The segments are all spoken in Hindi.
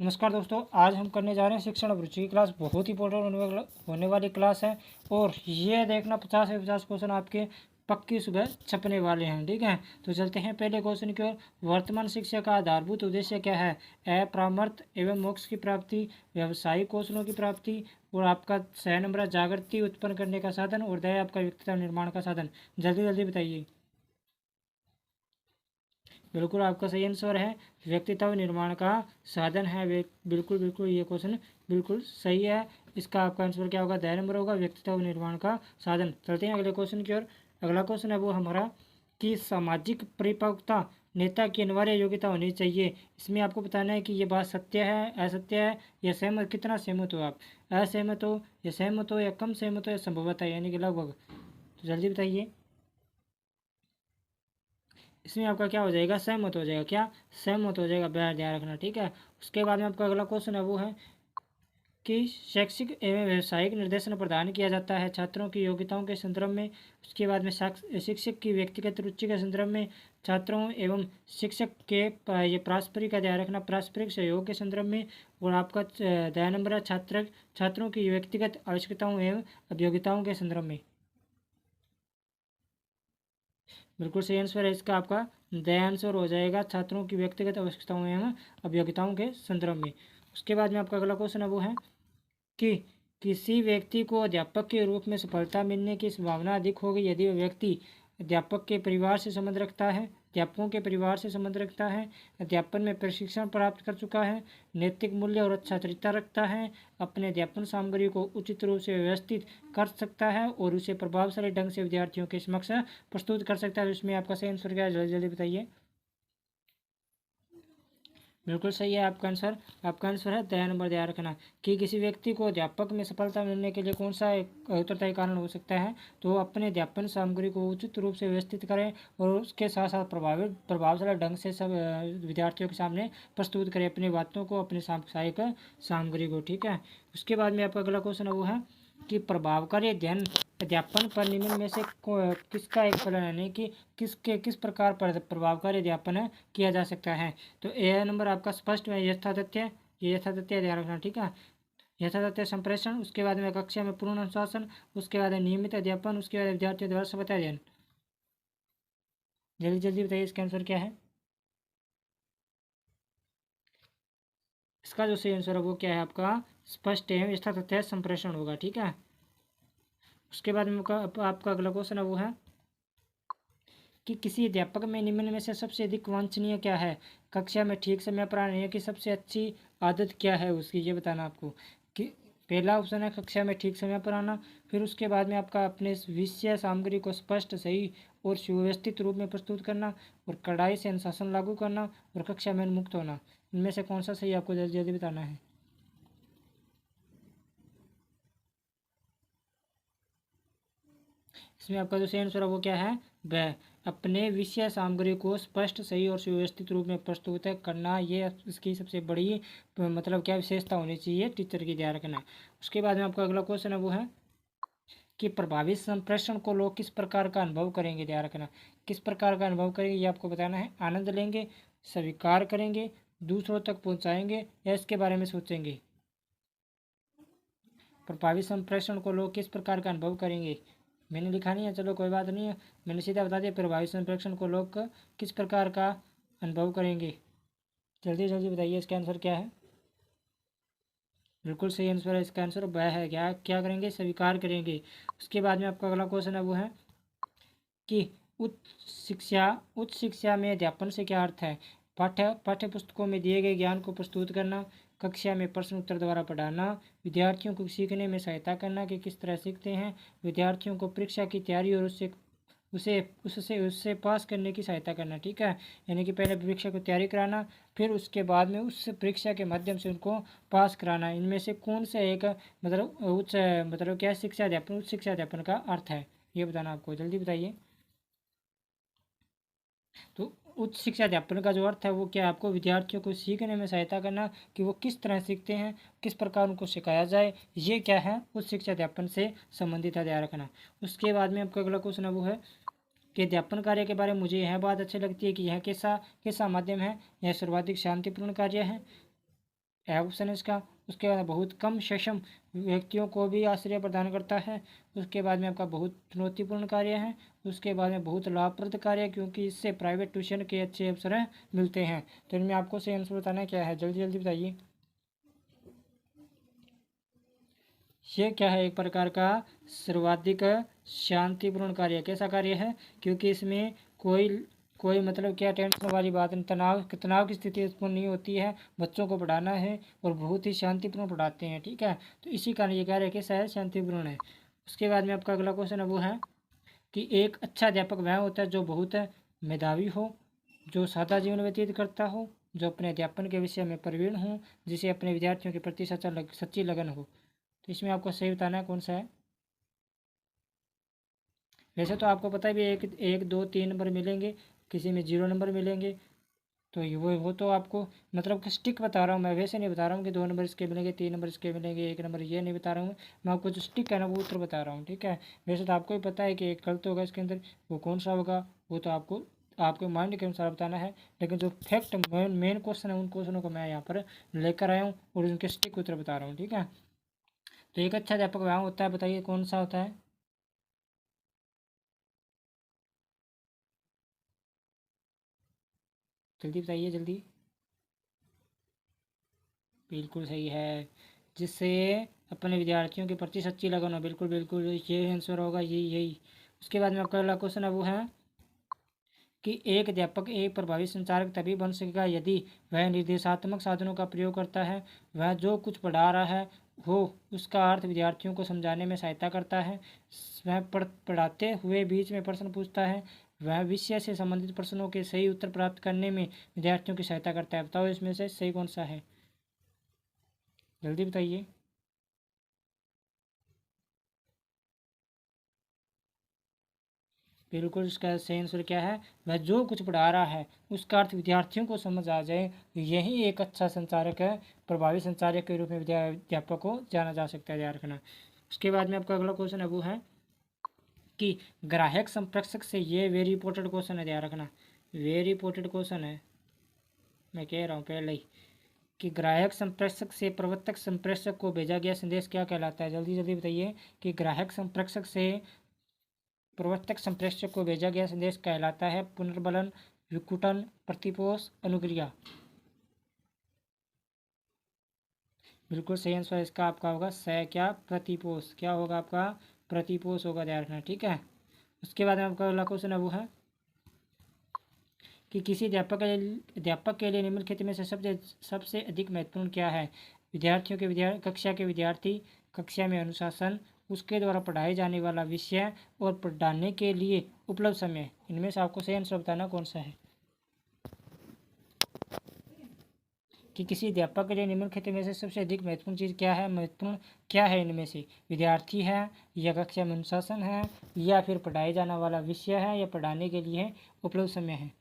नमस्कार दोस्तों, आज हम करने जा रहे हैं शिक्षण अभिरुचि की क्लास। बहुत ही इंपॉर्टेंट होने वाली क्लास है और ये देखना 50 से 50 क्वेश्चन आपके पक्की सुबह छपने वाले हैं। ठीक है, तो चलते हैं पहले क्वेश्चन की ओर। वर्तमान शिक्षा का आधारभूत उद्देश्य क्या है? अपरामर्थ एवं मोक्ष की प्राप्ति, व्यावसायिक कौशलों की प्राप्ति, और आपका 6 नंबर है जागृति उत्पन्न करने का साधन, और दया आपका व्यक्तित्व निर्माण का साधन। जल्दी जल्दी बताइए। बिल्कुल आपका सही आंसर है, व्यक्तित्व निर्माण का साधन है। बिल्कुल बिल्कुल ये क्वेश्चन बिल्कुल सही है। इसका आपका आंसर क्या होगा? दया नंबर होगा, व्यक्तित्व निर्माण का साधन। चलते हैं अगले क्वेश्चन की ओर। अगला क्वेश्चन है वो हमारा कि सामाजिक परिपक्वता नेता की अनिवार्य योग्यता होनी चाहिए। इसमें आपको बताना है कि ये बात सत्य है, असत्य है, या सहमत, कितना सहमत हो आप? असहमत हो, या सहमत हो, या कम सहमत हो, या संभवतः यानी कि लगभग। तो जल्दी बताइए। इसमें आपका क्या हो जाएगा? सहमत हो जाएगा। क्या? सहमत हो जाएगा। बेहद ध्यान रखना, ठीक है। उसके बाद में आपका अगला क्वेश्चन है वो है कि शैक्षिक एवं व्यवसायिक निर्देशन प्रदान किया जाता है छात्रों की योग्यताओं के संदर्भ में। उसके बाद में शिक्षक की व्यक्तिगत रुचि के संदर्भ में, छात्रों एवं शिक्षक के ये पारस्परिक का ध्यान रखना, पारस्परिक सहयोग के संदर्भ में, और आपका दया नंबर है छात्रों की व्यक्तिगत आवश्यकताओं एवं अभियोग्यताओं के संदर्भ में। बिल्कुल सही आंसर है इसका आपका द आंसर हो जाएगा छात्रों की व्यक्तिगत आवश्यकताओं एवं अभियोग्यताओं के संदर्भ में। उसके बाद में आपका अगला क्वेश्चन है वो है कि किसी व्यक्ति को अध्यापक के रूप में सफलता मिलने की संभावना अधिक होगी यदि वह व्यक्ति अध्यापक के परिवार से संबंध रखता है, अध्यापकों के परिवार से संबंध रखता है, अध्यापन में प्रशिक्षण प्राप्त कर चुका है, नैतिक मूल्य और अच्छा चरित्र रखता है, अपने अध्यापन सामग्री को उचित रूप से व्यवस्थित कर सकता है और उसे प्रभावशाली ढंग से विद्यार्थियों के समक्ष प्रस्तुत कर सकता है। इसमें आपका सही आंसर क्या है? जल्दी जल्दी बताइए। बिल्कुल सही है आपका आंसर। आपका आंसर है दया नंबर। ध्यान रखना कि किसी व्यक्ति को अध्यापक में सफलता मिलने के लिए कौन सा एक उत्तरदायी कारण हो सकता है, तो अपने अध्यापन सामग्री को उचित रूप से व्यवस्थित करें और उसके साथ साथ प्रभावशाली ढंग से सब विद्यार्थियों के सामने प्रस्तुत करें अपनी बातों को, अपनी साप्ताहिक सामग्री को। ठीक है, उसके बाद में आपका अगला क्वेश्चन है वो है कि प्रभावकारी अध्ययन अध्यापन पर निम्न में से किसका एक फलन है कि किस प्रकार पर प्रभावकारी अध्यापन किया जा सकता है। तो ए नंबर आपका स्पष्ट है, यथातथ्य, ये यथातथ्य ध्यान रखना। ठीक है, यथातथ्य संप्रेषण, उसके बाद में कक्षा में पूर्ण अनुशासन, उसके बाद नियमित अध्यापन, उसके बाद विद्यार्थियों द्वारा सफलता अध्ययन। जल्दी जल्दी बताइए इसका आंसर क्या है? इसका जो सही आंसर है वो क्या है आपका? स्पष्ट एवं यथातथ्य संप्रेषण होगा। ठीक है, उसके बाद में आपका अगला क्वेश्चन है वो है कि किसी अध्यापक में निम्न में से सबसे अधिक वांछनीय क्या है? कक्षा में ठीक समय पर आने की सबसे अच्छी आदत क्या है उसकी, ये बताना आपको। कि पहला ऑप्शन है कक्षा में ठीक समय पर आना, फिर उसके बाद में आपका अपने विषय सामग्री को स्पष्ट, सही और सुव्यवस्थित रूप में प्रस्तुत करना, और कड़ाई से अनुशासन लागू करना, और कक्षा में मुक्त होना। इनमें से कौन सा सही आपको जल्दी जल्दी बताना है। इसमें आपका जो सही आंसर है वो क्या है? वह अपने विषय सामग्री को स्पष्ट, सही और सुव्यवस्थित रूप में प्रस्तुत करना, ये इसकी सबसे बड़ी मतलब क्या विशेषता होनी चाहिए टीचर की। ध्यान रखना। उसके बाद में आपका अगला क्वेश्चन है वो है कि प्रभावित संप्रेषण को लोग किस प्रकार का अनुभव करेंगे। ध्यान रखना, किस प्रकार का अनुभव करेंगे ये आपको बताना है। आनंद लेंगे, स्वीकार करेंगे, दूसरों तक पहुंचाएंगे, या इसके बारे में सोचेंगे। प्रभावित संप्रेषण को लोग किस प्रकार का अनुभव करेंगे। मैंने लिखा नहीं है, चलो कोई बात नहीं है, मैंने सीधा बता दिया। प्रभावित संप्रेषण को लोग किस प्रकार का अनुभव करेंगे। जल्दी जल्दी बताइए इसका आंसर क्या है। बिल्कुल सही आंसर है इसका आंसर वह है क्या क्या करेंगे? स्वीकार करेंगे। उसके बाद में आपका अगला क्वेश्चन है वो है कि उच्च शिक्षा में अध्यापन से क्या अर्थ है? पाठ्य पुस्तकों में दिए गए ज्ञान को प्रस्तुत करना, कक्षा में प्रश्न उत्तर द्वारा पढ़ाना, विद्यार्थियों को सीखने में सहायता करना कि किस तरह सीखते हैं, विद्यार्थियों को परीक्षा की तैयारी और उससे उसे उससे उससे पास करने की सहायता करना। ठीक है, यानी कि पहले परीक्षा को तैयारी कराना, फिर उसके बाद में उस परीक्षा के माध्यम से उनको पास कराना। इनमें से कौन सा एक मतलब क्या शिक्षा अध्यापन, उच्च शिक्षा अध्यापन का अर्थ है, ये बताना आपको। जल्दी बताइए। तो उच्च शिक्षा अध्यापन का जो अर्थ है वो क्या है आपको? विद्यार्थियों को सीखने में सहायता करना कि वो किस तरह सीखते हैं, किस प्रकार उनको सिखाया जाए, ये क्या है? उच्च शिक्षा अध्यापन से संबंधित है। ध्यान रखना। उसके बाद में आपका अगला क्वेश्चन है वो है कि अध्यापन कार्य के बारे में मुझे यह बात अच्छी लगती है कि यह कैसा कैसा माध्यम है। यह सर्वाधिक शांतिपूर्ण कार्य है, ऑप्शन इसका। उसके बाद बहुत कम सक्षम व्यक्तियों को भी आश्रय प्रदान करता है। उसके बाद में आपका बहुत चुनौतीपूर्ण कार्य है। उसके बाद में बहुत लाभप्रद कार्य है, क्योंकि इससे प्राइवेट ट्यूशन के अच्छे अवसर मिलते हैं। तो इनमें आपको सही आंसर बताना क्या है, जल्दी जल्दी बताइए। ये क्या है, एक प्रकार का सर्वाधिक शांतिपूर्ण कार्य। कैसा कार्य है, क्योंकि इसमें कोई कोई मतलब क्या टेंशन वाली बात नहीं, तनाव की स्थिति उत्पन्न नहीं होती है। बच्चों को पढ़ाना है और बहुत ही शांतिपूर्ण पढ़ाते हैं, ठीक है। तो इसी कारण ये कार्य कैसा है, शांतिपूर्ण है। उसके बाद में आपका अगला क्वेश्चन है वो है कि एक अच्छा अध्यापक वह होता है जो बहुत मेधावी हो, जो सादा जीवन व्यतीत करता हो, जो अपने अध्यापन के विषय में प्रवीण हो, जिसे अपने विद्यार्थियों के प्रति सच्ची लगन हो। तो इसमें आपको सही बताना है कौन सा है। वैसे तो आपको पता है भी एक एक दो तीन नंबर मिलेंगे, किसी में 0 नंबर मिलेंगे। तो ये वो तो आपको मतलब कि स्टिक बता रहा हूँ मैं, वैसे नहीं बता रहा हूँ कि 2 नंबर इसके मिलेंगे, 3 नंबर इसके मिलेंगे, 1 नंबर ये नहीं बता रहा हूँ मैं आपको जो स्टिक है ना वो उत्तर बता रहा हूँ, ठीक है। वैसे तो आपको ही पता है कि एक गलत होगा इसके अंदर, वो कौन सा होगा वो तो आपको आपके माइंड के अनुसार बताना है। लेकिन जो फैक्ट मेन क्वेश्चन है उन क्वेश्चनों को मैं यहाँ पर लेकर आया हूँ और उनके स्टिक उत्तर बता रहा हूँ, ठीक है। तो एक अच्छा अध्यापक वहाँ होता है, बताइए कौन सा होता है। जल्दी बताइए जल्दी। बिल्कुल सही है, जिससे अपने विद्यार्थियों के प्रति सच्ची लगन हो। बिल्कुल बिल्कुल ये आंसर होगा, यही यही। उसके बाद में आपका अगला क्वेश्चन है वो है कि एक अध्यापक एक प्रभावी संचारक तभी बन सकेगा यदि वह निर्देशात्मक साधनों का प्रयोग करता है। वह जो कुछ पढ़ा रहा है हो उसका अर्थ विद्यार्थियों को समझाने में सहायता करता है। वह पढ़ाते हुए बीच में प्रश्न पूछता है। वह विषय से संबंधित प्रश्नों के सही उत्तर प्राप्त करने में विद्यार्थियों की सहायता करता है। बताओ इसमें से सही कौन सा है, जल्दी बताइए। बिल्कुल इसका सही आंसर क्या है, वह जो कुछ पढ़ा रहा है उसका अर्थ विद्यार्थियों को समझ आ जाए, यही एक अच्छा संचारक है। प्रभावी संचारक के रूप में अध्यापक को जाना जा सकता है, ध्यान रखना। उसके बाद में आपका अगला क्वेश्चन है वो है कि ग्राहक संप्रेषक से, ये वेरी इंपॉर्टेंट क्वेश्चन है, ध्यान रखना। वेरी इंपॉर्टेंट क्वेश्चन है, मैं कह रहा हूँ पहले ही कि ग्राहक संप्रेषक से प्रवर्तक संप्रेषक को भेजा गया संदेश क्या कहलाता है। जल्दी जल्दी बताइए कि ग्राहक संप्रेषक से प्रवर्तक संप्रेषक को भेजा गया संदेश कहलाता है पुनर्बलन, विकुटन, प्रतिपोष, अनुक्रिया। बिल्कुल सही आंसर इसका आपका होगा क्या, प्रतिपोष। क्या होगा आपका, प्रतिपोष होगा, ध्यान रखना, ठीक है। उसके बाद में आपका अगला क्वेश्चन है वो है कि किसी अध्यापक के लिए निम्नलिखित में से सबसे अधिक महत्वपूर्ण क्या है। विद्यार्थियों के कक्षा के विद्यार्थी, कक्षा में अनुशासन, उसके द्वारा पढ़ाए जाने वाला विषय और पढ़ाने के लिए उपलब्ध समय। इनमें से आपको सही आंसर बताना कौन सा है कि किसी अध्यापक के लिए निम्नलिखित में से सबसे अधिक महत्वपूर्ण चीज़ क्या है, महत्वपूर्ण क्या है इनमें से। विद्यार्थी है, या कक्षा में अनुशासन है, या फिर पढ़ाए जाने वाला विषय है, या पढ़ाने के लिए उपलब्ध समय है।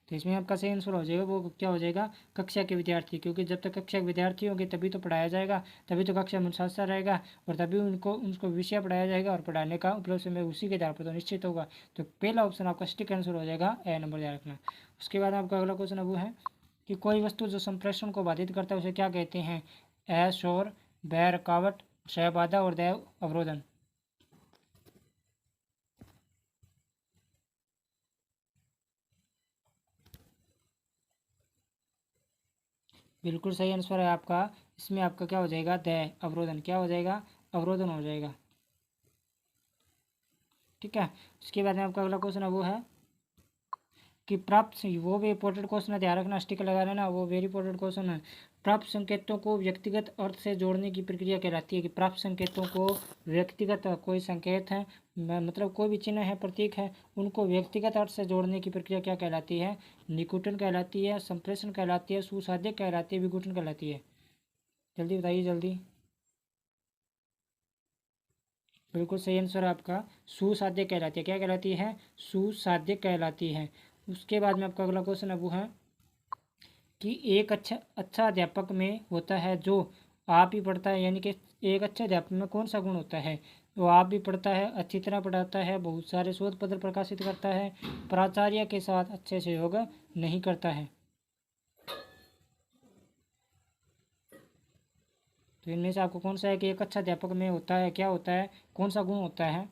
तो इसमें आपका सही आंसर हो जाएगा, वो क्या हो जाएगा, कक्षा के विद्यार्थी। क्योंकि जब तक कक्षा के विद्यार्थी होंगे तभी तो पढ़ाया जाएगा, तभी तो कक्षा में अनुशासन रहेगा, और तभी उनको विषय पढ़ाया जाएगा, और पढ़ाने का उपलब्ध समय उसी के आधार पर तो निश्चित होगा। तो पहला ऑप्शन आपका सटीक आंसर हो जाएगा, ए नंबर याद रखना। उसके बाद आपका अगला क्वेश्चन वो है कि कोई वस्तु जो संप्रेषण को बाधित करता है उसे क्या कहते हैं। ए शोर, ब रुकावट, श बाधा और द अवरोधन। बिल्कुल सही आंसर है आपका। इसमें आपका क्या हो जाएगा, द अवरोधन। क्या हो जाएगा, अवरोधन हो जाएगा, ठीक है। उसके बाद में आपका अगला क्वेश्चन है वो है कि प्राप्त, वो भी इंपॉर्टेंट क्वेश्चन है, ध्यान रखना, स्टिकर लगा लेना, वो वेरी इंपॉर्टेंट क्वेश्चन है। प्राप्त संकेतों को व्यक्तिगत अर्थ से जोड़ने की प्रक्रिया कहलाती है। कि प्राप्त संकेतों को व्यक्तिगत, कोई संकेत है मतलब कोई भी चिन्ह है, प्रतीक है, उनको व्यक्तिगत अर्थ से जोड़ने की प्रक्रिया क्या कहलाती है। निकुटन कहलाती है, संप्रेषण कहलाती है, सुसाध्य कहलाती है, विघटन कहलाती है। जल्दी बताइए जल्दी। बिल्कुल सही आंसर है आपका, सुसाध्य कहलाती है। क्या कहलाती है, सुसाध्य कहलाती है। उसके बाद में आपका अगला क्वेश्चन है वो है कि एक अच्छा अच्छा अध्यापक में होता है जो आप ही पढ़ता है। यानी कि एक अच्छे अध्यापक में कौन सा गुण होता है, वो आप भी पढ़ता है, अच्छी तरह पढ़ाता है, बहुत सारे शोध पत्र प्रकाशित करता है, प्राचार्य के साथ अच्छे से सहयोग नहीं करता है। तो इनमें से आपको कौन सा है कि एक अच्छा अध्यापक में होता है, क्या होता है, कौन सा गुण होता है?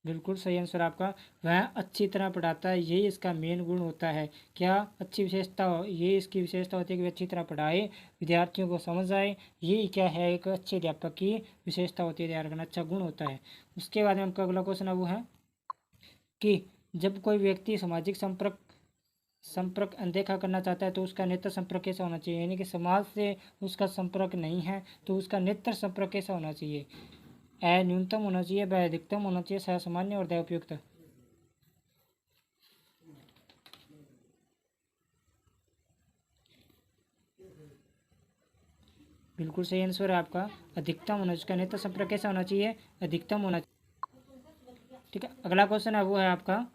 बिल्कुल सही आंसर आपका। वह अच्छी तरह पढ़ाता है, यही इसका मेन गुण होता है। क्या अच्छी विशेषता ये इसकी विशेषता होती है कि वह अच्छी तरह पढ़ाए, विद्यार्थियों को समझ आए। यही क्या है, एक अच्छे अध्यापक की विशेषता होती है, ध्यान रखना, अच्छा गुण होता है। उसके बाद में आपका अगला क्वेश्चन है वो है कि जब कोई व्यक्ति सामाजिक संपर्क संपर्क अनदेखा करना चाहता है तो उसका नेत्र संपर्क कैसा होना चाहिए, यानी कि समाज से उसका संपर्क नहीं है तो उसका नेत्र संपर्क कैसा होना चाहिए? अ न्यूनतम होना चाहिए, ब अधिकतम होना चाहिए, स सामान्य और द उपयुक्त। बिल्कुल सही आंसर है आपका, अधिकतम होना चाहिए। उसका नेत्र संपर्क कैसा होना चाहिए? अधिकतम होना चाहिए। ठीक है, अगला क्वेश्चन है वो है आपका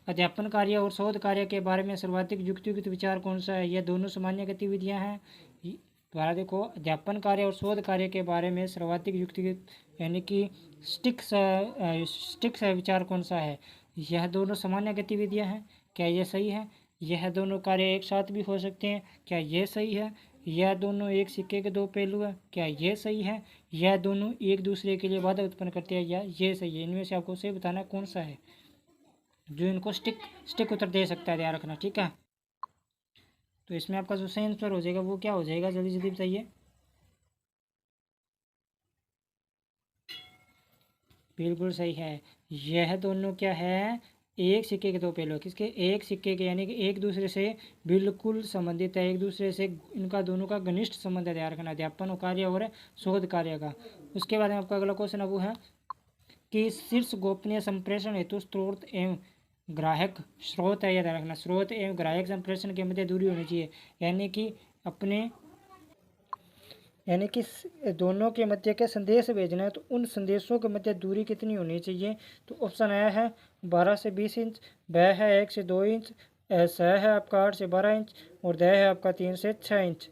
अध्यापन कार्य और शोध कार्य के बारे में सर्वाधिक युक्तियुक्त विचार कौन सा है? यह दोनों सामान्य गतिविधियां हैं। दोबारा देखो, अध्यापन कार्य और शोध कार्य के बारे में सर्वाधिक युक्तियुक्त यानी कि स्टिक्स है विचार कौन सा है? यह दोनों सामान्य गतिविधियां हैं, क्या यह सही है? यह दोनों कार्य एक साथ भी हो सकते हैं, क्या यह सही है? यह दोनों एक सिक्के के दो पहलू है, क्या यह सही है? यह दोनों एक दूसरे के लिए बाधा उत्पन्न करते हैं, या यह सही है? इनमें से आपको सही बताना कौन सा है जो इनको स्टिक स्टिक उत्तर दे सकता है, ध्यान रखना, ठीक है। तो इसमें आपका जो सही आंसर हो जाएगा वो क्या हो जाएगा, जल्दी जल्दी बताइए। बिल्कुल सही है, यह दोनों क्या है, एक सिक्के के दो पहलू। किसके? एक सिक्के के, यानी कि एक दूसरे से बिल्कुल संबंधित है, एक दूसरे से इनका दोनों का घनिष्ठ संबंध है, ध्यान रखना, अध्यापन कार्य और शोध कार्य का। उसके बाद में आपका अगला क्वेश्चन अब वो है कि शीर्ष गोपनीय संप्रेषण हेतु स्रोत एवं ग्राहक स्रोत है, याद रखना, स्रोत एवं ग्राहक संप्रेषण के मध्य दूरी होनी चाहिए, यानी कि अपने यानी कि दोनों के मध्य के संदेश भेजना है तो उन संदेशों के मध्य दूरी कितनी होनी चाहिए? तो ऑप्शन ए है 12 से 20 इंच, ब है 1 से 2 इंच, स है आपका 8 से 12 इंच और द है आपका 3 से 6 इंच।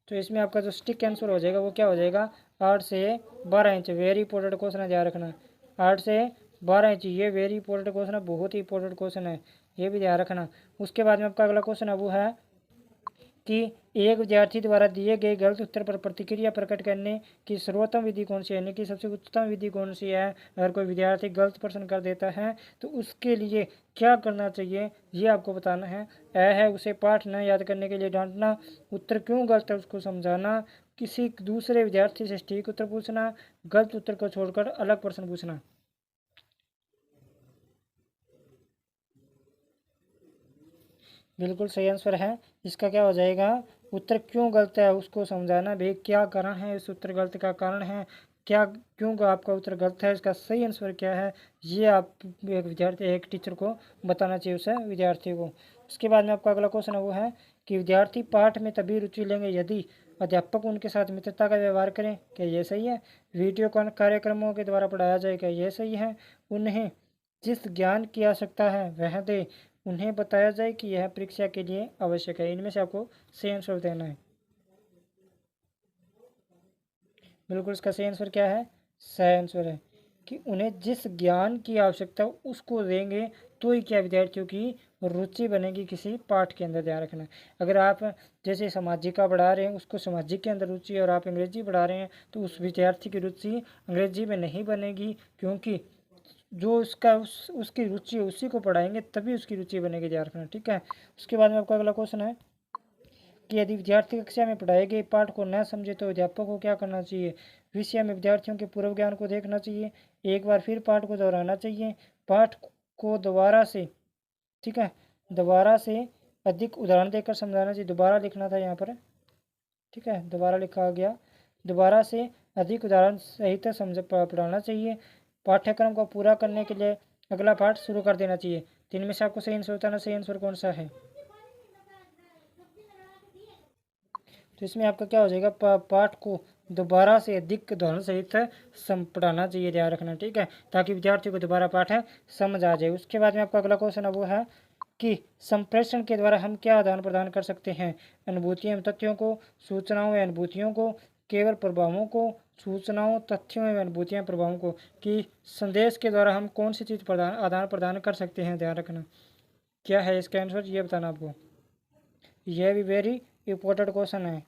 तो इसमें आपका जो स्टिक आंसर हो जाएगा वो क्या हो जाएगा, 8 से 12 इंच। वेरी इंपॉर्टेंट क्वेश्चन है, ध्यान रखना, 8 से 12 इंच, ये वेरी इंपॉर्टेंट क्वेश्चन है, बहुत ही इंपॉर्टेंट क्वेश्चन है, ये भी ध्यान रखना। उसके बाद में आपका अगला क्वेश्चन है वो है कि एक विद्यार्थी द्वारा दिए गए गलत उत्तर पर प्रतिक्रिया प्रकट करने की सर्वोत्तम विधि कौन सी है, यानी कि सबसे उत्तम विधि कौन सी है? अगर कोई विद्यार्थी गलत प्रश्न कर देता है तो उसके लिए क्या करना चाहिए, ये आपको बताना है। है उसे पाठ न याद करने के लिए डांटना, उत्तर क्यों गलत है उसको समझाना, किसी दूसरे विद्यार्थी से ठीक उत्तर पूछना, गलत उत्तर को छोड़कर अलग प्रश्न पूछना। बिल्कुल सही आंसर है, इसका क्या हो जाएगा, उत्तर क्यों गलत है उसको समझाना। भाई क्या कारण है इस उत्तर गलत का, कारण है क्या, क्यों का आपका उत्तर गलत है, इसका सही आंसर क्या है, ये आप एक विद्यार्थी एक टीचर को बताना चाहिए उसे विद्यार्थी को। उसके बाद में आपका अगला क्वेश्चन है वो है कि विद्यार्थी पाठ में तभी रुचि लेंगे यदि अध्यापक उनके साथ मित्रता का व्यवहार करें, क्या ये सही है? वीडियो कार्यक्रमों के द्वारा पढ़ाया जाए, क्या ये सही है? उन्हें जिस ज्ञान की आवश्यकता है वह दे, उन्हें बताया जाए कि यह परीक्षा के लिए आवश्यक है। इनमें से आपको सही आंसर देना है। बिल्कुल इसका सही आंसर क्या है, सही आंसर है कि उन्हें जिस ज्ञान की आवश्यकता उसको देंगे तो ही क्या विद्यार्थियों की रुचि बनेगी किसी पाठ के अंदर, ध्यान रखना। अगर आप जैसे सामाजिक का पढ़ा रहे हैं उसको सामाजिक के अंदर रुचि और आप अंग्रेजी पढ़ा रहे हैं तो उस विद्यार्थी की रुचि अंग्रेजी में नहीं बनेगी, क्योंकि जो उसका उसकी रुचि है उसी को पढ़ाएंगे तभी उसकी रुचि बनेगी, ध्यान रखना, ठीक है। उसके बाद में आपका अगला क्वेश्चन है कि यदि विद्यार्थी कक्षा में पढ़ाए गए पाठ को न समझे तो अध्यापक को क्या करना चाहिए? विषय में विद्यार्थियों के पूर्व ज्ञान को देखना चाहिए, एक बार फिर पाठ को दोहराना चाहिए, पाठ को दोबारा से, ठीक है, दोबारा से अधिक उदाहरण देकर समझाना चाहिए, दोबारा लिखना था यहाँ पर, ठीक है, दोबारा लिखा गया, दोबारा से अधिक उदाहरण सहित समझ पढ़ाना चाहिए, पाठ्यक्रम को पूरा करने के लिए अगला पाठ शुरू कर देना चाहिए। तीन में से आपको सही आंसर बताना, सही आंसर कौन सा है? तो इसमें आपका क्या हो जाएगा, पाठ को दोबारा से अधिक उदाहरण सहित पढ़ाना चाहिए, ध्यान रखना, ठीक है, ताकि विद्यार्थियों को दोबारा पाठ समझ आ जाए। उसके बाद में आपका अगला क्वेश्चन है वो है कि संप्रेषण के द्वारा हम क्या आदान प्रदान कर सकते हैं? अनुभूतियों एवं तथ्यों को, सूचनाओं एवं अनुभूतियों को, केवल प्रभावों को, सूचनाओं तथ्यों एवं अनुभूतियों प्रभावों को, कि संदेश के द्वारा हम कौन सी चीज़ आदान प्रदान कर सकते हैं, ध्यान रखना। क्या है इसका आंसर, ये बताना आपको। यह भी वेरी इंपॉर्टेंट क्वेश्चन है।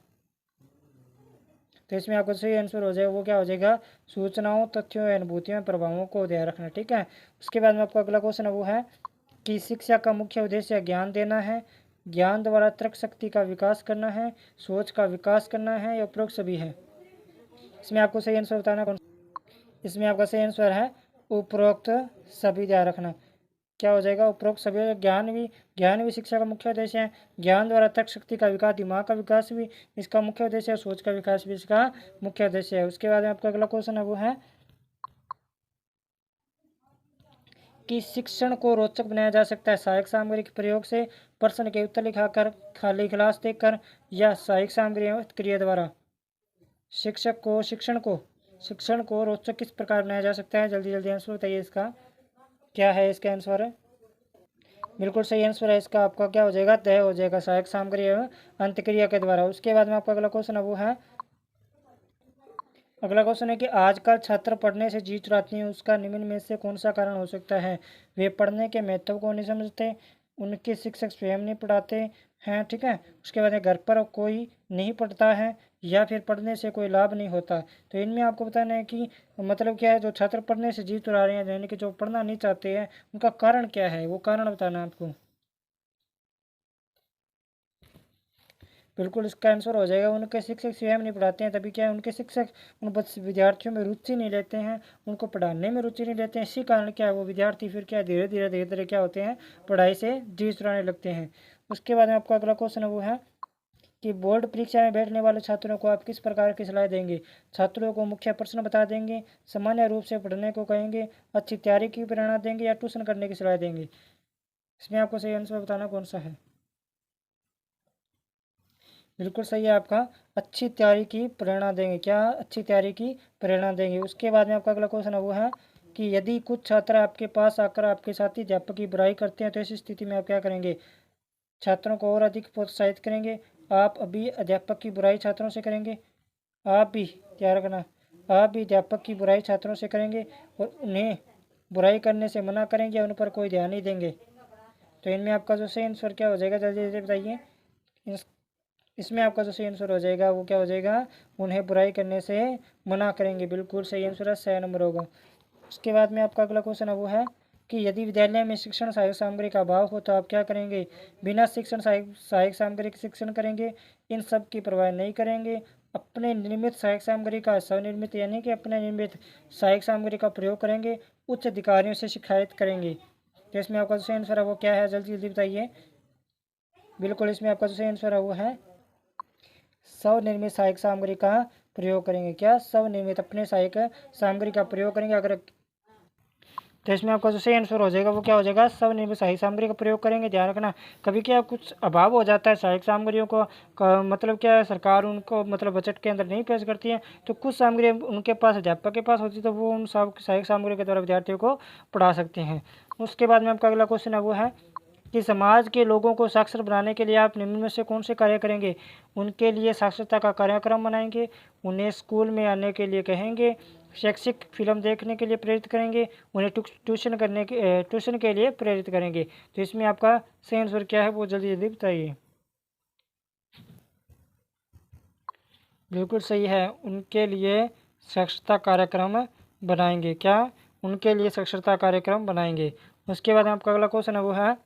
तो इसमें आपका सही आंसर हो जाएगा वो क्या हो जाएगा, सूचनाओं, तथ्यों, अनुभूतियों, प्रभावों को ध्यान रखना। ठीक है, उसके बाद में आपका अगला क्वेश्चन है वो है कि शिक्षा का मुख्य उद्देश्य ज्ञान देना है, ज्ञान द्वारा तर्क शक्ति का विकास करना है, सोच का विकास करना है, या उपरोक्त सभी है। इसमें आपको सही आंसर बताना कौन। इसमें आपका सही आंसर है उपरोक्त सभी, ध्यान रखना। क्या हो जाएगा, उपरोक्त सभी। ज्ञान भी शिक्षा का मुख्य उद्देश्य है। ज्ञान द्वारा तर्क शक्ति का विकास, दिमाग का विकास भी इसका मुख्य उद्देश्य है। सोच का विकास भी इसका मुख्य उद्देश्य है। उसके बाद में आपका अगला क्वेश्चन है वो है कि शिक्षण को रोचक बनाया जा सकता है सहायक सामग्री के प्रयोग से, प्रश्न के उत्तर लिखाकर, खाली क्लास देखकर, या सहायक सामग्री क्रिया द्वारा। शिक्षण को रोचक किस प्रकार बनाया जा सकता है, जल्दी जल्दी आंसर बताइए इसका। क्या है इसका आंसर है, बिल्कुल सही आंसर है इसका आपका क्या हो जाएगा, तय हो जाएगा, सहायक सामग्री एवं अंतक्रिया के द्वारा। उसके बाद में आपका अगला क्वेश्चन है वो है, अगला क्वेश्चन है कि आजकल छात्र पढ़ने से जी चुराते हैं, उसका निम्न में से कौन सा कारण हो सकता है। वे पढ़ने के महत्व को नहीं समझते, उनके शिक्षक स्वयं नहीं पढ़ाते हैं, ठीक है। उसके बाद घर पर कोई नहीं पढ़ता है, या फिर पढ़ने से कोई लाभ नहीं होता। तो इनमें आपको बताना है कि मतलब क्या है, जो छात्र पढ़ने से जी चुरा रहे हैं, यानी कि जो पढ़ना नहीं चाहते हैं, उनका कारण क्या है, वो कारण बताना है आपको। बिल्कुल इसका आंसर हो जाएगा उनके शिक्षक स्वयं नहीं पढ़ाते हैं। तभी क्या है, उनके शिक्षक उन विद्यार्थियों में रुचि नहीं लेते हैं, उनको पढ़ाने में रुचि नहीं लेते हैं। इसी कारण क्या है, वो विद्यार्थी फिर क्या धीरे धीरे क्या होते हैं, पढ़ाई से जी चुराने लगते हैं। उसके बाद में आपका अगला क्वेश्चन है वो है कि बोर्ड परीक्षा में बैठने वाले छात्रों को आप किस प्रकार की सलाह देंगे। छात्रों को मुख्य प्रश्न बता देंगे, सामान्य रूप से पढ़ने को कहेंगे, अच्छी तैयारी की प्रेरणा देंगे, या ट्यूशन करने की सलाह देंगे। इसमें आपको सही आंसर बताना कौन सा है। बिल्कुल सही है आपका, अच्छी तैयारी की प्रेरणा देंगे। क्या, अच्छी तैयारी की प्रेरणा देंगे। उसके बाद में आपका अगला क्वेश्चन है वो है कि यदि कुछ छात्र आपके पास आकर आपके साथी अध्यापक की बुराई करते हैं तो ऐसी स्थिति में आप क्या करेंगे। छात्रों को और अधिक प्रोत्साहित करेंगे। आप अभी अध्यापक की बुराई छात्रों से करेंगे, आप भी तैयार रखना, आप भी अध्यापक की बुराई छात्रों से करेंगे और उन्हें बुराई करने से मना करेंगे, उन पर कोई ध्यान नहीं देंगे। तो इनमें आपका जो सही आंसर क्या हो जाएगा, जल्दी जल्दी बताइए। इसमें आपका जो सही आंसर हो जाएगा वो क्या हो जाएगा, उन्हें बुराई करने से मना करेंगे। बिल्कुल सही आंसर है, 6 नंबर होगा। उसके बाद में आपका अगला क्वेश्चन है वो है कि यदि विद्यालय में शिक्षण सहायक सामग्री का अभाव हो तो आप क्या करेंगे। बिना शिक्षण सहायक सामग्री के शिक्षण करेंगे, इन सब की परवाह नहीं करेंगे, अपने निर्मित सहायक सामग्री का स्वनिर्मित यानी कि अपने निर्मित सहायक सामग्री का प्रयोग करेंगे, उच्च अधिकारियों से शिकायत करेंगे। तो इसमें आपका जो सही आंसर है वो क्या है, जल्दी जल्दी बताइए। बिल्कुल इसमें आपका जो सही आंसर है वो है स्वनिर्मित सहायक सामग्री का प्रयोग करेंगे। क्या, स्वनिर्मित अपने सहायक सामग्री का प्रयोग करेंगे। अगर तो इसमें आपका जो सही आंसर हो जाएगा वो क्या हो जाएगा, स्वनिर्मित सहायक सामग्री का प्रयोग करेंगे। ध्यान रखना, कभी क्या कुछ अभाव हो जाता है सहायक सामग्रियों को मतलब क्या है, सरकार उनको मतलब बजट के अंदर नहीं पेश करती है, तो कुछ सामग्री उनके पास अध्यापक के पास होती है, तो वो उन सहायक सामग्री के द्वारा विद्यार्थियों को पढ़ा सकते हैं। उसके बाद में आपका अगला क्वेश्चन है वो है कि समाज के लोगों को साक्षर बनाने के लिए आप निम्न में से कौन से कार्य करेंगे। उनके लिए साक्षरता का कार्यक्रम बनाएंगे, उन्हें स्कूल में आने के लिए कहेंगे, शैक्षिक फिल्म देखने के लिए प्रेरित करेंगे, उन्हें ट्यूशन के लिए प्रेरित करेंगे। तो इसमें आपका सही आंसर क्या है वो जल्दी जल्दी बताइए। बिल्कुल सही है, उनके लिए साक्षरता कार्यक्रम बनाएंगे। क्या, उनके लिए साक्षरता कार्यक्रम बनाएंगे। उसके बाद आपका अगला क्वेश्चन है वो है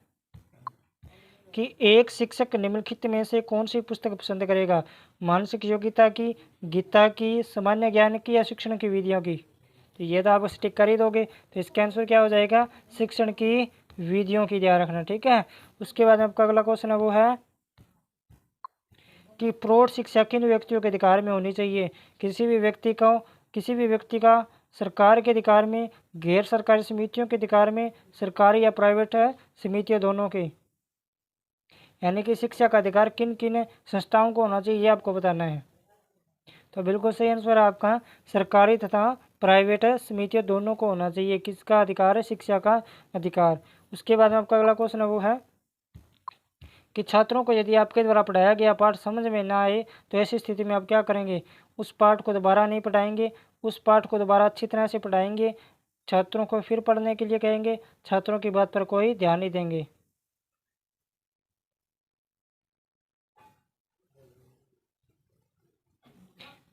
कि एक शिक्षक निम्नलिखित में से कौन सी पुस्तक पसंद करेगा। मानसिक योग्यता की, गीता की, सामान्य ज्ञान की, या शिक्षण की विधियों की। तो ये तो आप स्टिक कर ही दोगे, तो इसका आंसर क्या हो जाएगा, शिक्षण की विधियों की, ध्यान रखना, ठीक है। उसके बाद आपका अगला क्वेश्चन है वो है कि प्रौढ़ शिक्षा किन व्यक्तियों के अधिकार में होनी चाहिए। किसी भी व्यक्ति का सरकार के अधिकार में, गैर सरकारी समितियों के अधिकार में, सरकारी या प्राइवेट समितियों दोनों के। यानी कि शिक्षा का अधिकार किन किन संस्थाओं को होना चाहिए, ये आपको बताना है। तो बिल्कुल सही आंसर है आपका, सरकारी तथा प्राइवेट समितियों दोनों को होना चाहिए। किसका अधिकार है, शिक्षा का अधिकार। उसके बाद में आपका अगला क्वेश्चन है वो है कि छात्रों को यदि आपके द्वारा पढ़ाया गया पाठ समझ में ना आए तो ऐसी स्थिति में आप क्या करेंगे। उस पाठ को दोबारा नहीं पढ़ाएंगे, उस पाठ को दोबारा अच्छी तरह से पढ़ाएंगे, छात्रों को फिर पढ़ने के लिए कहेंगे, छात्रों की बात पर कोई ध्यान नहीं देंगे।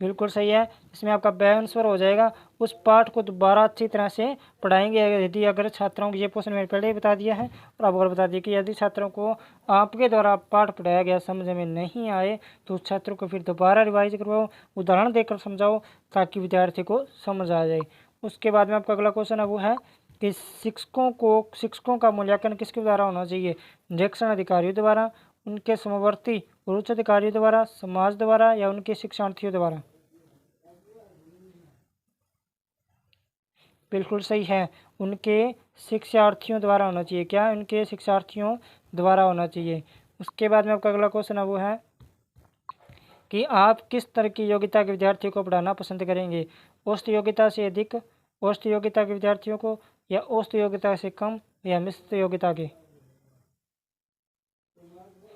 बिल्कुल सही है। इसमें आपका ब आंसर हो जाएगा। उस पाठ को दोबारा अच्छी तरह से पढ़ाएंगे। यदि अगर छात्रों को ये क्वेश्चन मैंने पहले ही बता दिया है और अब और बता दिया कि यदि छात्रों को आपके द्वारा पाठ पढ़ाया गया समझ में नहीं आए तो उस छात्र को फिर दोबारा रिवाइज करवाओ, उदाहरण देकर समझाओ ताकि विद्यार्थी को समझ आ जाए। उसके बाद में आपका अगला क्वेश्चन है वो है कि शिक्षकों का मूल्यांकन किसके द्वारा होना चाहिए? निरीक्षण अधिकारियों द्वारा, उनके समवर्ती और उच्च अधिकारियों द्वारा, समाज द्वारा या उनके शिक्षार्थियों द्वारा? बिल्कुल सही है, उनके शिक्षार्थियों द्वारा होना चाहिए। क्या? उनके शिक्षार्थियों द्वारा होना चाहिए। उसके बाद में आपका अगला क्वेश्चन है वो है कि आप किस तरह की योग्यता के विद्यार्थियों को पढ़ाना पसंद करेंगे? औसत योग्यता से अधिक, औसत योग्यता के विद्यार्थियों को, या औसत योग्यता से कम, या मिश्रित योग्यता के?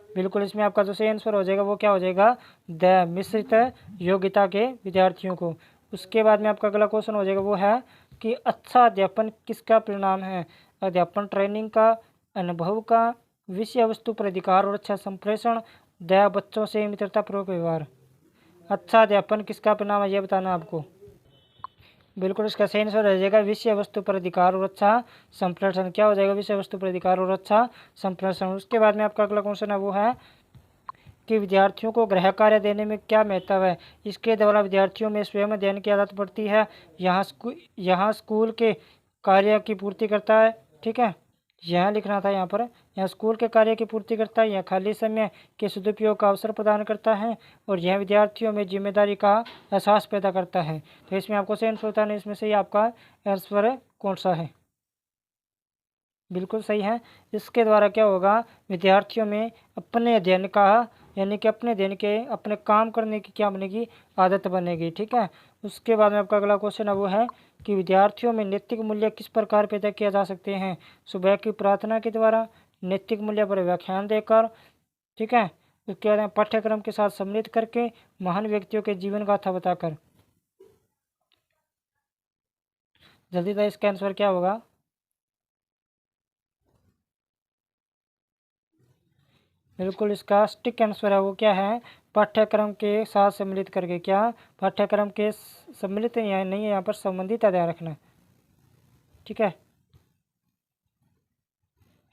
बिल्कुल, इसमें आपका जो सही आंसर हो जाएगा वो क्या हो जाएगा? द मिश्रित योग्यता के विद्यार्थियों को। उसके बाद में आपका अगला क्वेश्चन हो जाएगा वो है कि अच्छा अध्यापन किसका परिणाम है? अध्यापन ट्रेनिंग का, अनुभव का, विषय वस्तु पर अधिकार और अच्छा संप्रेषण, द बच्चों से मित्रतापूर्वक व्यवहार। अच्छा अध्यापन किसका परिणाम है ये बताना आपको। बिल्कुल, इसका सही आंसर हो जाएगा विषय वस्तु पर अधिकार और अच्छा संप्रेषण। क्या हो जाएगा? विषय वस्तु पर अधिकार और अच्छा संप्रेषण। उसके बाद में आपका अगला क्वेश्चन है वो है कि विद्यार्थियों को गृह कार्य देने में क्या महत्व है? इसके द्वारा विद्यार्थियों में स्वयं अध्ययन की आदत पड़ती है, यहाँ स्कूल के कार्य की पूर्ति करता है। ठीक है, यहाँ लिखना था यहाँ पर, यहाँ स्कूल के कार्य की पूर्ति करता है, यहाँ खाली समय के सदुपयोग का अवसर प्रदान करता है, और यह विद्यार्थियों में जिम्मेदारी का एहसास पैदा करता है। तो इसमें आपको सही आंसर होता है, इसमें से आपका आंसर कौन सा है? बिल्कुल सही है। इसके द्वारा क्या होगा? विद्यार्थियों में अपने अध्ययन का, यानी कि अपने अध्ययन के अपने काम करने की क्या बनेगी? आदत बनेगी। ठीक है, उसके बाद में आपका अगला क्वेश्चन है वो है कि विद्यार्थियों में नैतिक मूल्य किस प्रकार पैदा किया जा सकते हैं? सुबह की प्रार्थना के द्वारा, नैतिक मूल्य पर व्याख्यान देकर, ठीक है, उसके बाद में पाठ्यक्रम के साथ सम्मिलित करके, महान व्यक्तियों के जीवन गाथा बताकर। जल्दी से इसका आंसर क्या होगा? बिल्कुल, इसका स्टिक आंसर है वो क्या है? पाठ्यक्रम के साथ सम्मिलित करके। क्या? पाठ्यक्रम के सम्मिलित यहाँ नहीं है, यहाँ पर संबंधित का ध्यान रखना। ठीक है,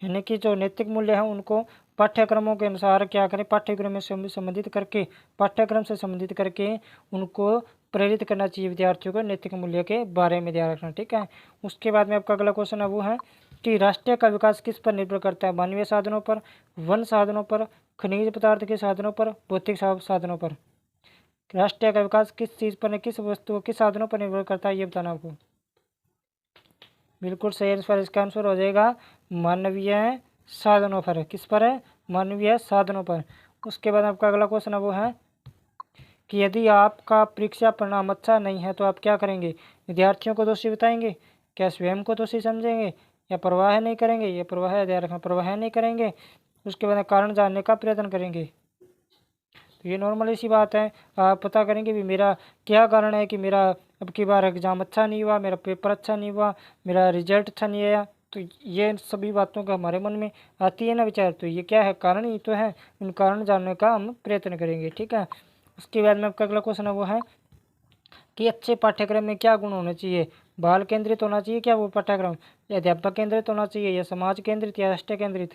यानी कि जो नैतिक मूल्य है उनको पाठ्यक्रमों के अनुसार क्या करें? पाठ्यक्रम में संबंधित करके, पाठ्यक्रम से संबंधित करके उनको प्रेरित करना चाहिए विद्यार्थियों को नैतिक मूल्य के बारे में ध्यान रखना। ठीक है, उसके बाद में आपका अगला क्वेश्चन है वो है कि राष्ट्र का विकास किस पर निर्भर करता है? मानवीय साधनों पर, वन साधनों पर, खनिज पदार्थ के साधनों पर, भौतिक साधनों पर? राष्ट्र का विकास किस चीज़ पर, किस वस्तु, किस साधनों पर निर्भर करता है ये बताना आपको। बिल्कुल सही आंसर, इसका आंसर हो जाएगा मानवीय साधनों पर। किस पर है? मानवीय साधनों पर। उसके बाद आपका अगला क्वेश्चन है वो है कि यदि आपका परीक्षा परिणाम अच्छा नहीं है तो आप क्या करेंगे? विद्यार्थियों को दोषी बताएंगे, क्या स्वयं को दोषी समझेंगे, या परवाह नहीं करेंगे? ये परवाह, ध्यान रखना, परवाह नहीं करेंगे। उसके बाद कारण जानने का प्रयत्न करेंगे। तो ये नॉर्मल सी बात है, आप पता करेंगे भी मेरा क्या कारण है कि मेरा अब की बार एग्ज़ाम अच्छा नहीं हुआ, मेरा पेपर अच्छा नहीं हुआ, मेरा रिजल्ट अच्छा नहीं आया। तो ये सभी बातों का हमारे मन में आती है ना विचार, तो ये क्या है? कारण ही तो है। इन कारण जानने का हम प्रयत्न करेंगे। ठीक है, उसके बाद में आपका अगला क्वेश्चन है वो है कि अच्छे पाठ्यक्रम में क्या गुण होने चाहिए? बाल केंद्रित होना चाहिए क्या वो पाठ्यक्रम, या अध्यापक केंद्रित होना चाहिए, या समाज केंद्रित, या राष्ट्र केंद्रित?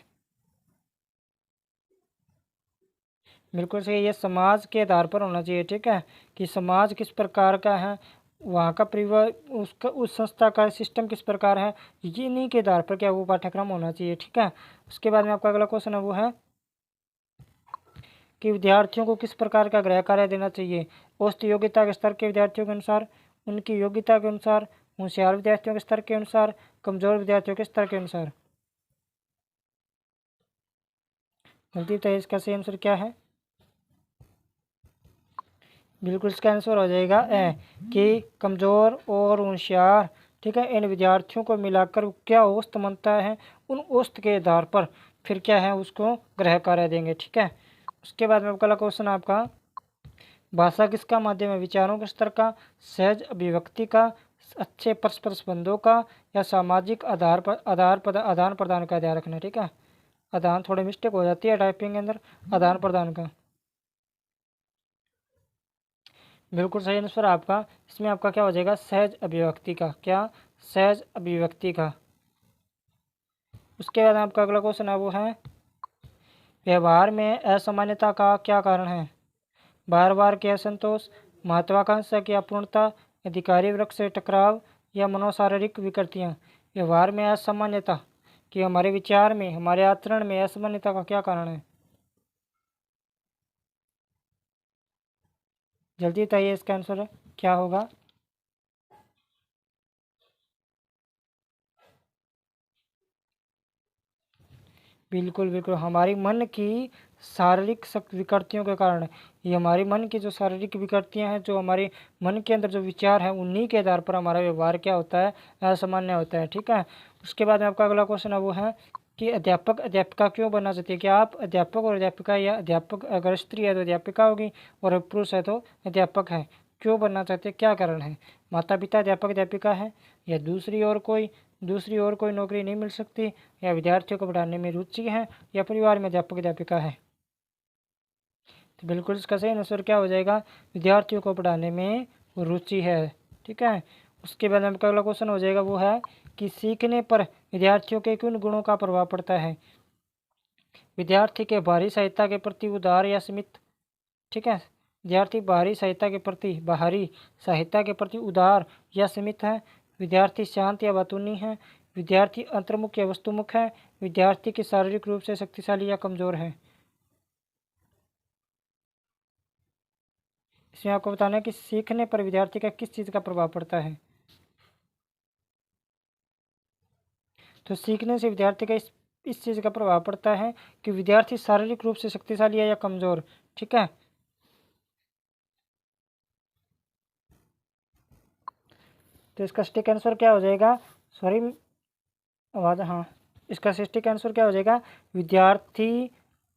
बिल्कुल सही, ये समाज के आधार पर होना चाहिए। ठीक है, कि समाज किस प्रकार का है, वहाँ का परिवार, उसका, उस संस्था का सिस्टम किस प्रकार है, ये इन्हीं के आधार पर क्या वो पाठ्यक्रम होना चाहिए। ठीक है, उसके बाद में आपका अगला क्वेश्चन है वो है कि विद्यार्थियों को किस प्रकार का गृह कार्य देना चाहिए? औसत योग्यता के स्तर के विद्यार्थियों के अनुसार, उनकी योग्यता के अनुसार, होशियार विद्यार्थियों के स्तर के अनुसार, कमजोर विद्यार्थियों के स्तर के अनुसार? जल्दी बताइए, इसका सही आंसर क्या है? बिल्कुल, इसका आंसर हो जाएगा ए, कि कमज़ोर और होशियार। ठीक है, इन विद्यार्थियों को मिलाकर क्या औसत बनता है, उन औसत के आधार पर फिर क्या है उसको गृह कार्य देंगे। ठीक है, उसके बाद में अगला क्वेश्चन आपका, भाषा किसका माध्यम है? विचारों के स्तर का, सहज अभिव्यक्ति का, अच्छे परस्पर संबंधों का, या सामाजिक आदान प्रदान का ध्यान रखना। ठीक है, आदान थोड़ी मिस्टेक हो जाती है टाइपिंग के अंदर, आदान प्रदान का। बिल्कुल सही आंसर आपका। इसमें आपका क्या हो जाएगा, सहज अभिव्यक्ति का, क्या, सहज अभिव्यक्ति का। उसके बाद आपका अगला क्वेश्चन है वो है, व्यवहार में असामान्यता का क्या कारण है। बार बार के असंतोष, महत्वाकांक्षा की अपूर्णता, अधिकारी वर्ग से टकराव या मनोशारीरिक विकृतियाँ। व्यवहार में असामान्यता कि हमारे विचार में, हमारे आचरण में असामान्यता का क्या कारण है। जल्दी बताइए इसका आंसर क्या होगा। बिल्कुल बिल्कुल, हमारी मन की शारीरिक विकृतियों के कारण। ये हमारी मन की जो शारीरिक विकृतियां हैं, जो हमारे मन के अंदर जो विचार हैं, उन्हीं के आधार पर हमारा व्यवहार क्या होता है, असामान्य होता है। ठीक है। उसके बाद में आपका अगला क्वेश्चन है वो है कि अध्यापक अध्यापिका क्यों बनना चाहती है। क्या आप अध्यापक और अध्यापिका, या अध्यापक अगर स्त्री है तो अध्यापिका होगी और पुरुष है तो अध्यापक है, क्यों बनना चाहते हैं, क्या कारण है। माता पिता अध्यापक अध्यापिका है, या दूसरी और कोई नौकरी नहीं मिल सकती, या विद्यार्थियों को पढ़ाने में रुचि है, या परिवार में अध्यापक अध्यापिका है। तो बिल्कुल इसका सही आंसर क्या हो जाएगा, विद्यार्थियों को पढ़ाने में रुचि है। ठीक है। उसके बाद में अगला क्वेश्चन हो जाएगा वो है कि सीखने पर विद्यार्थियों के किन गुणों का प्रभाव पड़ता है। विद्यार्थी के बाहरी सहायता के प्रति उदार या सीमित। ठीक है। विद्यार्थी बाहरी सहायता के प्रति उदार या सीमित है। विद्यार्थी शांत या बातूनी है। विद्यार्थी अंतर्मुख या वस्तुमुख है। विद्यार्थी की शारीरिक रूप से शक्तिशाली या कमजोर है। इसमें आपको बताना है कि सीखने पर विद्यार्थी का किस चीज़ का प्रभाव पड़ता है। तो सीखने से विद्यार्थी का इस चीज़ का प्रभाव पड़ता है कि विद्यार्थी शारीरिक रूप से शक्तिशाली है या कमजोर। ठीक है। तो इसका सटीक आंसर क्या हो जाएगा, सॉरी आवाज़, हाँ, इसका सटीक आंसर क्या हो जाएगा, विद्यार्थी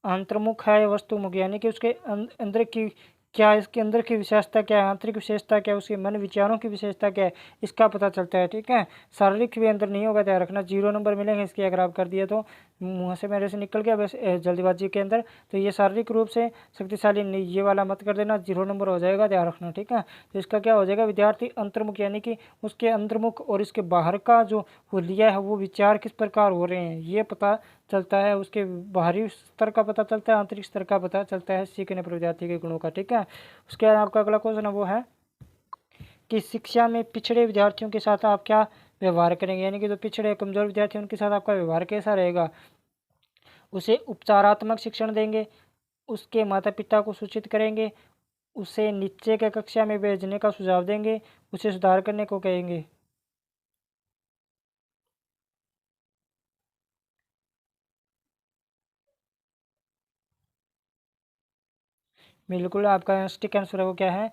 अंतर्मुख है या वस्तुमुख, यानी कि उसके अंदर की क्या, इसके अंदर की विशेषता क्या है, आंतरिक विशेषता क्या है, उसके मन विचारों की विशेषता क्या है, इसका पता चलता है। ठीक है। शारीरिक भी अंदर नहीं होगा, ध्यान रखना, 0 नंबर मिलेंगे इसके अगर आप कर दिए तो। मुँह से मेरे से निकल गया बस जल्दीबाजी के अंदर। तो ये शारीरिक रूप से शक्तिशाली नहीं, ये वाला मत कर देना, 0 नंबर हो जाएगा, ध्यान रखना। ठीक है। तो इसका क्या हो जाएगा, विद्यार्थी अंतर्मुख, यानी कि उसके अंतर्मुख और इसके बाहर का जो वो लिया है वो विचार किस प्रकार हो रहे हैं ये पता चलता है। उसके बाहरी स्तर का पता चलता है, आंतरिक स्तर का पता चलता है सीखने पर विद्यार्थी के गुणों का। ठीक है। उसके बाद आपका अगला क्वेश्चन है वो है कि शिक्षा में पिछड़े विद्यार्थियों के साथ आप क्या व्यवहार करेंगे, यानी कि जो पिछड़े कमजोर विद्यार्थी उनके साथ आपका व्यवहार कैसा रहेगा। उसे उपचारात्मक शिक्षण देंगे, उसके माता पिता को सूचित करेंगे, उसे नीचे के कक्षा में भेजने का सुझाव देंगे, उसे सुधार करने को कहेंगे। बिल्कुल आपका सटीक आंसर है वो क्या है,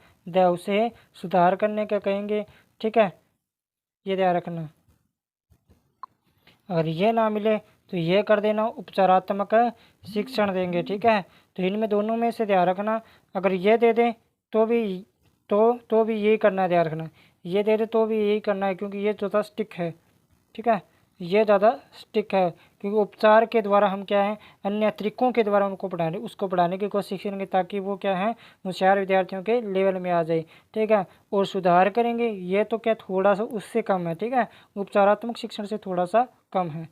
उसे सुधार करने का कहेंगे। ठीक है। ये ध्यान रखना, अगर ये ना मिले तो ये कर देना, उपचारात्मक शिक्षण देंगे। ठीक है। तो इनमें दोनों में से ध्यान रखना, अगर ये दे दें तो भी भी यही करना है, ध्यान रखना, ये दे दे तो भी यही करना है, क्योंकि ये ज़्यादा स्टिक है। ठीक है। ये ज़्यादा स्टिक है, क्योंकि उपचार के द्वारा हम क्या है, अन्य तरीकों के द्वारा उसको पढ़ाने की कोशिश करेंगे, ताकि वो क्या है, होशियार विद्यार्थियों के लेवल में आ जाए। ठीक है। और सुधार करेंगे, ये तो क्या थोड़ा सा उससे कम है। ठीक है। उपचारात्मक शिक्षण से थोड़ा सा कम है।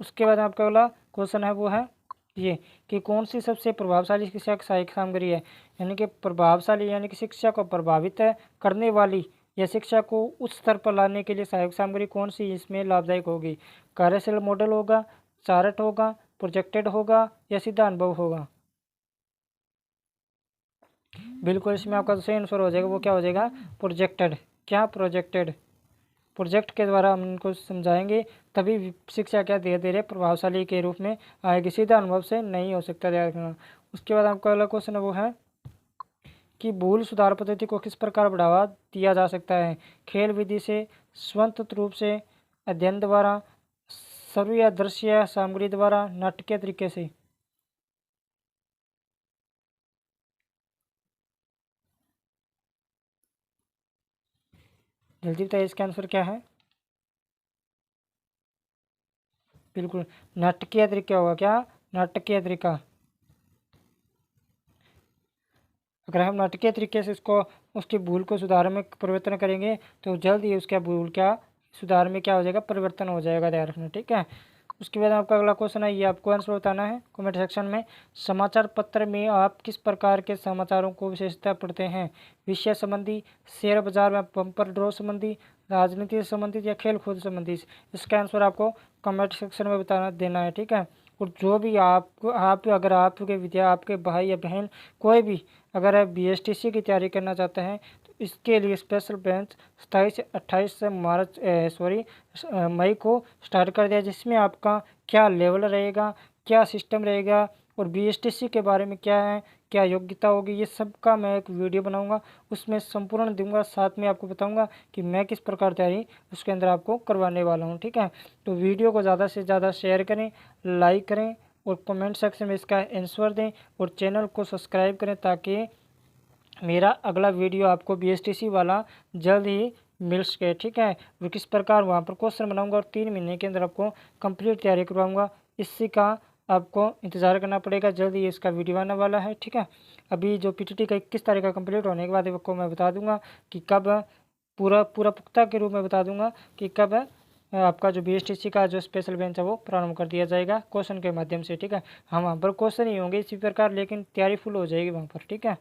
उसके बाद आपका अगला क्वेश्चन है वो है ये कि कौन सी सबसे प्रभावशाली शिक्षा सहायक सामग्री है, यानी कि प्रभावशाली, यानी कि शिक्षा को प्रभावित करने वाली या शिक्षा को उच्च स्तर पर लाने के लिए सहायक सामग्री कौन सी इसमें लाभदायक होगी। कार्यशील मॉडल होगा, चार्ट होगा, प्रोजेक्टेड होगा, या सीधा अनुभव होगा। बिल्कुल इसमें आपका सही आंसर हो जाएगा वो क्या हो जाएगा, प्रोजेक्टेड। क्या, प्रोजेक्टेड। प्रोजेक्ट के द्वारा हम उनको समझाएंगे, तभी शिक्षा क्या धीरे धीरे प्रभावशाली के रूप में आएगी, सीधा अनुभव से नहीं हो सकता, ध्यान रखना। उसके बाद आपका अगला क्वेश्चन है वो है कि भूल सुधार पद्धति को किस प्रकार बढ़ावा दिया जा सकता है। खेल विधि से, स्वतंत्र रूप से, अध्ययन द्वारा, श्रव्य या दृश्य सामग्री द्वारा, नाटकीय तरीके से। जल्दी बताइए इसका आंसर क्या है। बिल्कुल नाटकीय तरीका होगा, क्या, नाटकीय तरीका। अगर हम नाटकीय तरीके से उसको उसकी भूल को सुधार में परिवर्तन करेंगे तो जल्द ही उसका भूल क्या सुधार में क्या हो जाएगा, परिवर्तन हो जाएगा, ध्यान रखना। ठीक है। उसके बाद आपका अगला क्वेश्चन है, ये आपको आंसर बताना है कमेंट सेक्शन में। समाचार पत्र में आप किस प्रकार के समाचारों को विशेषता पढ़ते हैं? विषय संबंधी, शेयर बाजार में बम्पर ड्रॉ संबंधी, राजनीति से संबंधित या खेल कूद संबंधित? इसका आंसर आपको कमेंट सेक्शन में बताना देना है। ठीक है। और जो भी आप अगर आपके भाई या बहन कोई भी अगर BSTC की तैयारी करना चाहते हैं तो इसके लिए स्पेशल बैच 27 से 28 मई को स्टार्ट कर दिया, जिसमें आपका क्या लेवल रहेगा, क्या सिस्टम रहेगा और BSTC के बारे में क्या है, क्या योग्यता होगी, ये सब का मैं एक वीडियो बनाऊंगा, उसमें संपूर्ण दूंगा, साथ में आपको बताऊंगा कि मैं किस प्रकार तैयारी उसके अंदर आपको करवाने वाला हूँ। ठीक है। तो वीडियो को ज़्यादा से ज़्यादा शेयर करें, लाइक करें और कमेंट सेक्शन में इसका आंसर दें और चैनल को सब्सक्राइब करें ताकि मेरा अगला वीडियो आपको BSTC वाला जल्द ही मिल सके। ठीक है। और किस प्रकार वहाँ पर क्वेश्चन बनाऊंगा और 3 महीने के अंदर आपको कंप्लीट तैयारी करवाऊंगा, इसी का आपको इंतज़ार करना पड़ेगा, जल्द ही इसका वीडियो आने वाला है। ठीक है। अभी जो PTT का 21 तारीख का कंप्लीट होने के बाद आपको मैं बता दूंगा कि कब पूरा पुख्ता के रूप में बता दूंगा कि कब आपका जो BSTC का जो स्पेशल बेंच है वो प्रारंभ कर दिया जाएगा क्वेश्चन के माध्यम से। ठीक है। हम वहाँ पर क्वेश्चन ही होंगे इसी प्रकार, लेकिन तैयारी फुल हो जाएगी वहाँ पर। ठीक है।